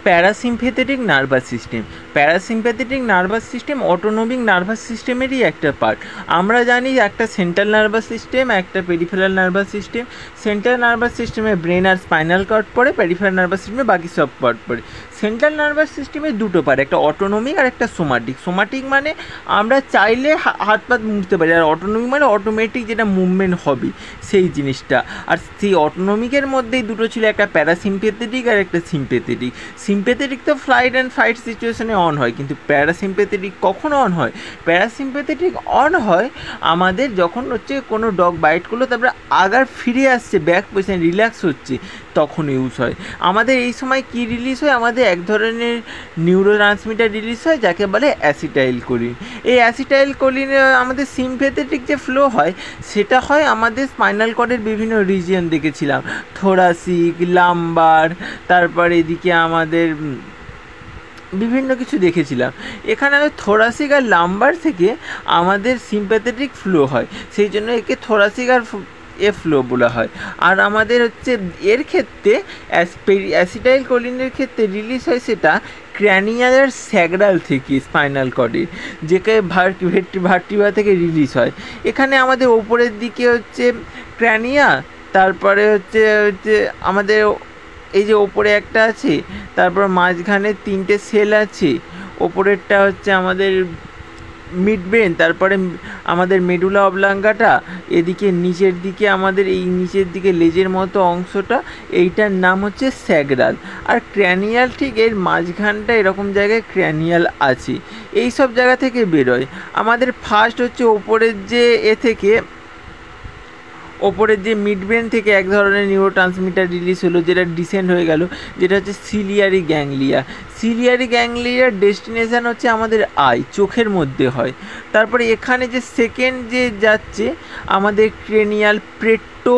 Parasympathetic nervous system. Parasympathetic nervous system autonomic nervous সিস্টেমেরই একটা part. আমরা জানি একটা সেন্ট্রাল নার্ভাস সিস্টেম, একটা peripheral nervous system. Central nervous সিস্টেমে ব্রেন আর স্পাইনাল কর্ড পড়ে, পেরিফেরাল নার্ভাস সিস্টেমে বাকি সব পার্ট পড়ে। সেন্ট্রাল নার্ভাস সিস্টেমে দুটো পার্ট, একটা অটোনমিক আর একটা সোমাটিক। সোমাটিক মানে আমরা চাইলে হাত পা মুড়তে পারি, আর অটোনমিক মানে অটোমেটিক যেটা মুভমেন্ট হবে সেই জিনিসটা। আর সেই অটোনমিকের মধ্যেই দুটো ছিল, একটা প্যারাসিম্প্যাথেটিক আর একটা সিম্প্যাথেটিক। সিম্প্যাথেটিক তো ফ্লাইট অ্যান্ড ফাইট সিচুয়েশনে অন হয়, কিন্তু প্যারাসিম্প্যাথেটিক কখন অন হয়? প্যারাসিম্প্যাথেটিক অন হয় আমাদের যখন হচ্ছে কোনো ডগ বাইট করলো, তারপরে আগার ফিরে আসছে, ব্যাক পজিশন রিল্যাক্স হচ্ছে, তখন ইউজ হয়। আমাদের এই সময় কি রিলিজ হয়? আমাদের এক ধরনের নিউরোট্রান্সমিটার রিলিজ হয় যাকে বলে অ্যাসিটাইলকোলিন। এই অ্যাসিটাইলকোলিনে আমাদের সিম্প্যাথেটিক যে ফ্লো হয় সেটা হয় আমাদের স্পাইনাল কর্ডের বিভিন্ন রিজিয়ন দেখেছিলাম, থোরাসিক, লাম্বার, তারপর এদিকে আমাদের বিভিন্ন কিছু দেখেছিলাম। এখানে আমি থোরাসিক আর লাম্বার থেকে আমাদের সিম্প্যাথেটিক ফ্লো হয়, সেই জন্য একে থোরাসিক আর ফ্লো বলা হয়। আর আমাদের হচ্ছে এর ক্ষেত্রে অ্যাসিটাইলকোলিনের ক্ষেত্রে রিলিজ হয় সেটা ক্র্যানিয়ালের স্যাগ্রাল থেকে স্পাইনাল কর্ডের, যেকে ভার্টিব্রা থেকে রিলিজ হয়। এখানে আমাদের ওপরের দিকে হচ্ছে ক্র্যানিয়া, তারপরে হচ্ছে আমাদের এই যে ওপরে একটা আছে, তারপর মাঝখানে তিনটে সেল আছে, ওপরেরটা হচ্ছে আমাদের মিড ব্রেন, তারপরে আমাদের মেডুলা অবলাঙ্গাটা, এদিকে নিচের দিকে আমাদের এই নিচের দিকে লেজের মতো অংশটা, এইটার নাম হচ্ছে স্যাগ্রাল। আর ক্র্যানিয়াল ঠিক এর মাঝখানটা এরকম জায়গায় ক্র্যানিয়াল আছে, এই সব জায়গা থেকে বেরোয়। আমাদের ফার্স্ট হচ্ছে ওপরের যে থেকে ওপরের যে মিড ব্রেন থেকে এক ধরনের নিউরোট্রান্সমিটার রিলিজ হলো, যেটা ডিসেন্ড হয়ে গেল, যেটা হচ্ছে সিলিয়ারি গ্যাংলিয়া। সিলিয়ারি গ্যাংলিয়ার ডেস্টিনেশান হচ্ছে আমাদের আই, চোখের মধ্যে হয়। তারপরে এখানে যে সেকেন্ড যে যাচ্ছে আমাদের ক্রেনিয়াল প্রেটো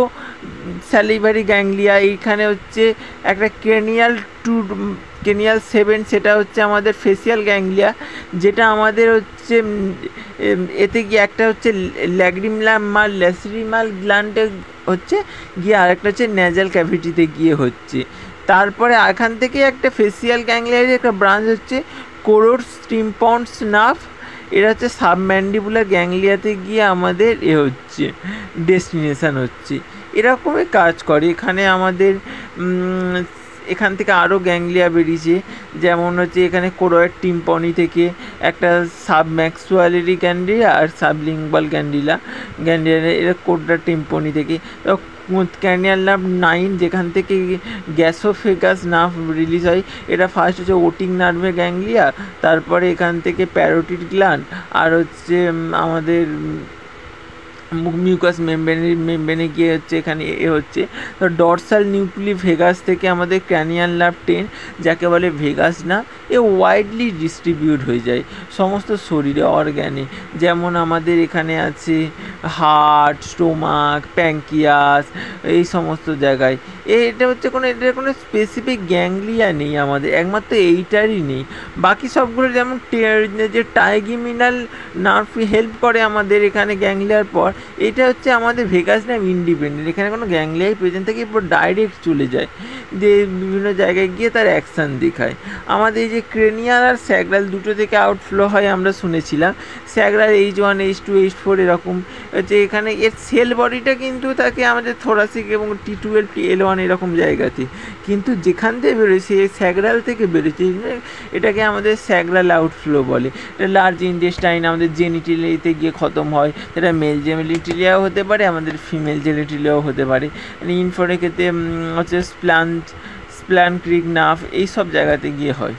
স্যালিভারি গ্যাংলিয়া, এইখানে হচ্ছে একটা ক্রেনিয়াল 7, সেটা হচ্ছে আমাদের ফেসিয়াল গ্যাংলিয়া, যেটা আমাদের হচ্ছে এতে গিয়ে একটা হচ্ছে ল্যাক্রিমাল গ্ল্যান্ডে হচ্ছে গিয়ে, আরেকটা হচ্ছে ন্যাজাল ক্যাভিটিতে গিয়ে হচ্ছে। তারপরে এখান থেকে একটা ফেসিয়াল গ্যাংলিয়ার একটা ব্রাঞ্চ হচ্ছে কোরোর স্টিমপন্স নার্ভ, এরা হচ্ছে সাবম্যান্ডিবুলার গ্যাংলিয়াতে গিয়ে আমাদের হচ্ছে ডেস্টিনেশান হচ্ছে। এরকমই কাজ করে। এখানে আমাদের এখান থেকে আরও গ্যাংলিয়া বেরিয়েছে, যেমন হচ্ছে এখানে কোরয়েড টিম্পনি থেকে একটা সাবম্যাক্সুয়ালারি গ্যান্ডিলা আর সাবলিঙ্গুয়াল গ্যান্ডিলা, এরা কোরটা টিম্পনি থেকে। ক্র্যানিয়াল নার্ভ 9, যেখান থেকে গ্যাসোফেগাস নার্ভ রিলিজ হয়, এটা ফার্স্ট হচ্ছে ওটিক নার্ভে গ্যাংলিয়া, তারপরে এখান থেকে প্যারোটিড গ্ল্যান্ড, আর হচ্ছে আমাদের মিউকাস মেমব্রেনে গিয়ে হচ্ছে এখানে হচ্ছে তো ডরসাল নিউক্লি ভেগাস থেকে আমাদের ক্র্যানিয়াল নার্ভ 10, যাকে বলে ভেগাস নার্ভ, এ ওয়াইডলি ডিস্ট্রিবিউট হয়ে যায় সমস্ত শরীরে অর্গ্যানে, যেমন আমাদের এখানে আছে হার্ট, স্টোমাক, প্যাঙ্কিয়াস, এই সমস্ত জায়গায়। এটা হচ্ছে এটার কোনো স্পেসিফিক গ্যাংলিয়া নেই আমাদের, একমাত্র এইটারই নেই। বাকি সবগুলো যেমন যে ট্রাইগেমিনাল নার্ভ হেল্প করে আমাদের এখানে গ্যাংলিয়ার পর, এটা হচ্ছে আমাদের ভেগাস নার্ভ ইন্ডিপেন্ডেন্ট, এখানে কোনো গ্যাংলিয়াই প্রেজেন্ট থেকে পুরো ডাইরেক্ট চলে যায়, যে বিভিন্ন জায়গায় গিয়ে তার অ্যাকশান দেখায়। আমাদের এই যে ক্রেনিয়াল আর স্যাগ্রাল দুটো থেকে আউটফ্লো হয় আমরা শুনেছিলাম, স্যাগ্রাল H1, H2, H4 এরকম হচ্ছে। এখানে এর সেল বডিটা কিন্তু থাকে আমাদের থোরাসিক এবং T12, L1 এরকম জায়গাতে, কিন্তু যেখান থেকে বেরোয় সে স্যাগ্রাল থেকে বেরোচ্ছে, এটাকে আমাদের স্যাগ্রাল আউটফ্লো বলে। এটা লার্জ ইন্টেস্টাইন আমাদের জেনিটেলিয়াতে গিয়ে খতম হয়, সেটা মেল জেনিটেলিয়াও হতে পারে, আমাদের ফিমেল জেনিটেলিয়াও হতে পারে। ইনফোরের ক্ষেত্রে হচ্ছে স্প্ল্যানক্রিক নার্ভ, এই সব জায়গাতে গিয়ে হয়।